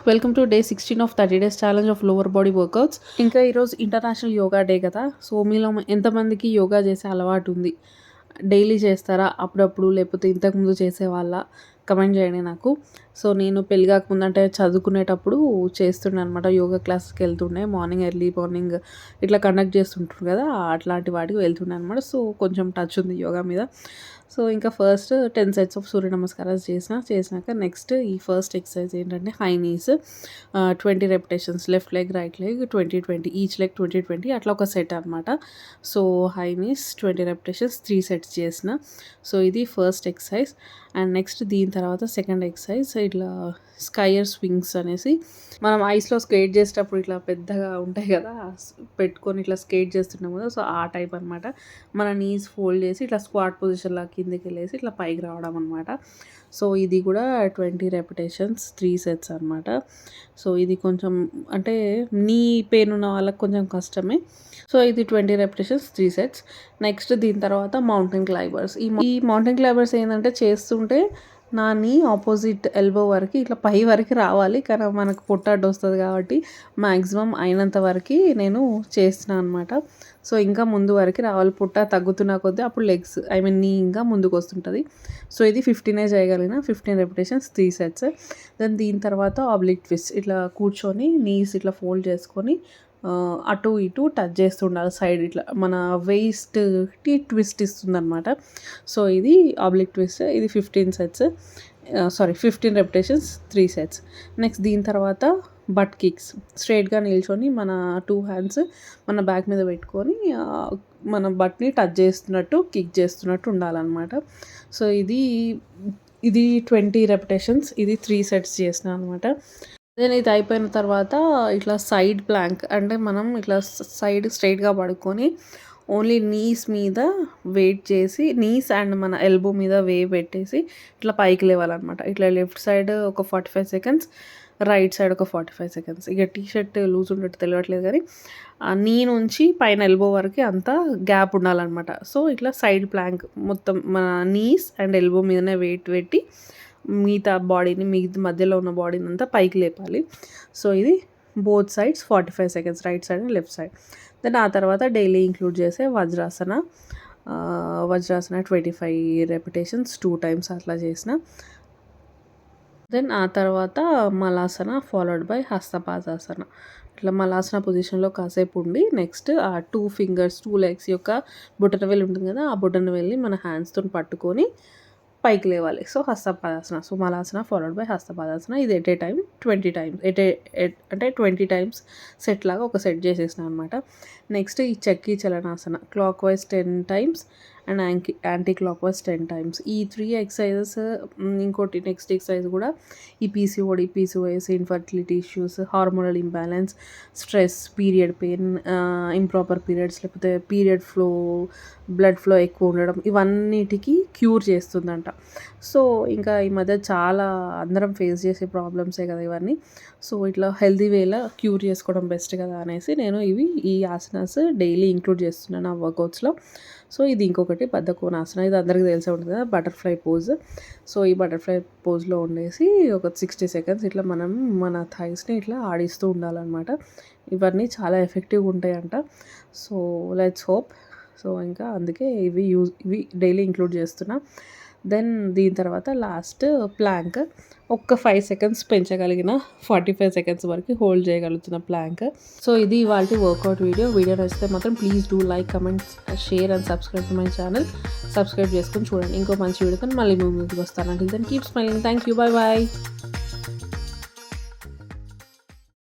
Welcome to day 16 of 30 days challenge of lower body workouts. ఇంకా ఈరోజు international yoga day కదా. So మీలో ఎంతమందికి యోగా చేసే అలవాటు ఉంది? డైలీ చేస్తారా? అప్పుడప్పుడు లేకపోతే ఇంతకుముందు చేసేవాళ్ళ? కమెంట్ చేయండి నాకు. సో నేను పెళ్లి కాకముందు అంటే చదువుకునేటప్పుడు చేస్తుండే అనమాట. యోగా క్లాస్కి వెళ్తుండే. ఎర్లీ మార్నింగ్ ఇట్లా కండక్ట్ చేస్తుంటారు కదా, అట్లాంటి వాటికి వెళ్తుండే అనమాట. సో కొంచెం టచ్ ఉంది యోగా మీద. సో ఇంకా ఫస్ట్ 10 సెట్స్ ఆఫ్ సూర్య నమస్కారాలు చేసినాక నెక్స్ట్ ఈ ఫస్ట్ ఎక్సర్సైజ్ ఏంటంటే high knees, 20 repetitions, left leg right leg 20 each leg 20 అట్లా ఒక సెట్ అనమాట. So high knees 20 repetitions 3 sets చేసిన. సో ఇది ఫస్ట్ ఎక్సర్సైజ్. అండ్ నెక్స్ట్ దీని తర్వాత సెకండ్ ఎక్సర్సైజ్ ఇట్లా స్కైయర్ స్వింగ్స్ అనేసి, మనం ఐస్లో స్కేట్ చేసేటప్పుడు ఇట్లా పెద్దగా ఉంటాయి కదా, పెట్టుకొని ఇట్లా స్కేట్ చేస్తున్నాం కదా, సో ఆ టైప్ అనమాట. మన నీస్ ఫోల్డ్ చేసి ఇట్లా స్క్వాట్ పొజిషన్లో కిందకి వెళ్ళేసి ఇట్లా పైకి రావడం అనమాట. సో ఇది కూడా 20 రెపిటేషన్స్ 3 సెట్స్ అనమాట. సో ఇది కొంచెం అంటే నీ పెయిన్ ఉన్న వాళ్ళకి కొంచెం కష్టమే. సో ఇది 20 రెపిటేషన్స్ 3 సెట్స్. నెక్స్ట్ దీని తర్వాత మౌంటైన్ క్లైంబర్స్. ఈ మౌంటైన్ క్లైంబర్స్ ఏంటంటే చేస్తుంటే నా నీ ఆపోజిట్ ఎల్బో వరకు ఇట్లా పై వరకు రావాలి, కానీ మనకు పొట్టాడు వస్తుంది కాబట్టి మ్యాక్సిమం అయినంత వరకు నేను చేస్తున్నాను అనమాట. సో ఇంకా ముందు వరకు రావాలి, పుట్ట తగ్గుతున్న కొద్దీ అప్పుడు లెగ్స్ నీ ఇంకా ముందుకు వస్తుంటుంది. సో ఇది 15 చేయగలిగిన 15 రెపిటేషన్స్ 3 సెట్స్. దెన్ దీని తర్వాత ఆబ్లిక్ ట్విస్ట్, ఇట్లా కూర్చొని నీస్ ఇట్లా ఫోల్డ్ చేసుకొని అటు ఇటు టచ్ చేస్తుండాలి సైడ్, ఇట్లా మన వేస్ట్కి ట్విస్ట్ ఇస్తుంది అనమాట. సో ఇది ఆబ్లిక్ ట్విస్ట్. ఇది 15 రెపిటేషన్స్ 3 సెట్స్. నెక్స్ట్ దీని తర్వాత బట్ కిక్స్, స్ట్రైట్గా నిల్చొని మన 2 హ్యాండ్స్ మన బ్యాక్ మీద పెట్టుకొని మన బట్ని టచ్ చేస్తున్నట్టు కిక్ చేస్తున్నట్టు ఉండాలన్నమాట. సో ఇది 20 రెపిటేషన్స్, ఇది 3 సెట్స్ చేసిన అనమాట. దెన్ ఇది అయిపోయిన తర్వాత ఇట్లా సైడ్ ప్లాంక్, అంటే మనం ఇట్లా సైడ్ స్ట్రైట్గా పడుకొని ఓన్లీ నీస్ మీద వెయిట్ చేసి, నీస్ అండ్ మన ఎల్బో మీద పెట్టేసి ఇట్లా పైకి లేవాలన్నమాట. ఇట్లా లెఫ్ట్ సైడ్ ఒక 45 సెకండ్స్, రైట్ సైడ్ ఒక 45 సెకండ్స్. ఇక టీ షర్ట్ లూజ్ ఉండట్టు తెలియట్లేదు కానీ నీ నుంచి పైన ఎల్బో వరకు అంతా గ్యాప్ ఉండాలన్నమాట. సో ఇట్లా సైడ్ ప్లాంక్ మొత్తం మన నీస్ అండ్ ఎల్బో మీదనే వెయిట్ పెట్టి మిగతా మధ్యలో ఉన్న బాడీని అంతా పైకి లేపాలి. సో ఇది both sides 45 seconds, right side and left side. Then ఆ తర్వాత డైలీ ఇంక్లూడ్ చేసే వజ్రాసన 25 రెపిటేషన్స్ 2 టైమ్స్ అట్లా చేసిన. దెన్ ఆ తర్వాత మలాసన ఫాలోడ్ బై హస్తపాదాసన. ఇట్లా మలాసన పొజిషన్లో కాసేపు ఉండి నెక్స్ట్ ఆ 2 ఫింగర్స్ 2 లెగ్స్ యొక్క బొటన వేలు ఉంటుంది కదా, ఆ బొటన వేలుని మన హ్యాండ్స్తో పట్టుకొని పైకి లేవాలి. So Hastapadasana. So Malasana followed by Hastapadasana. ఇది ఎట్ ఏ టైం 20 టైమ్స్, అంటే 20 టైమ్స్ సెట్ లాగా ఒక సెట్ చేసేసిన అనమాట. నెక్స్ట్ ఈ Chakri Chalanasana clock wise 10 times and anti clock wise 10 times. ఈ 3 ఎక్సర్సైజెస్. ఇంకోటి నెక్స్ట్ ఎక్సర్సైజ్ కూడా ఈ PCOS, infertility issues, hormonal imbalance, stress, period pain, improper periods, లేకపోతే బ్లడ్ ఫ్లో ఎక్కువ ఉండడం, ఇవన్నిటికీ క్యూర్ చేస్తుందంట. సో ఇంకా ఈ మధ్య చాలా అందరం ఫేస్ చేసే ప్రాబ్లమ్సే కదా ఇవన్నీ. సో ఇట్లా హెల్తీ వేలో క్యూర్ చేసుకోవడం బెస్ట్ కదా అనేసి నేను ఈ ఆసనాస్ డైలీ ఇంక్లూడ్ చేస్తున్నాను ఆ వర్కౌట్స్లో. సో ఇది ఇంకొకటి బద్ధకోనాసన, ఇది అందరికీ తెలిసే ఉంటుంది కదా, బటర్ఫ్లై పోజ్. సో ఈ బటర్ఫ్లై పోజ్లో ఉండేసి ఒక 60 సెకండ్స్ ఇట్లా మనం మన థైస్ని ఇట్లా ఆడిస్తూ ఉండాలన్నమాట. ఇవన్నీ చాలా ఎఫెక్టివ్గా ఉంటాయంట. So let's hope. సో ఇంకా అందుకే ఇవి డైలీ ఇంక్లూడ్ చేస్తున్నా. దెన్ దీని తర్వాత లాస్ట్ ప్లాంక్, ఒక్క 5 సెకండ్స్ పెంచగలిగిన 45 సెకండ్స్ వరకు హోల్డ్ చేయగలుగుతున్న ప్లాంక్. సో ఇది ఇవాళ వర్కౌట్ వీడియో నచ్చితే మాత్రం please do like, comment, share and subscribe to my channel. Subscribe చేసుకొని చూడండి. ఇంకో మంచి వీడియోతో మళ్ళీ ముందుకు వస్తాను. Until then keep smiling. Thank you. Bye bye.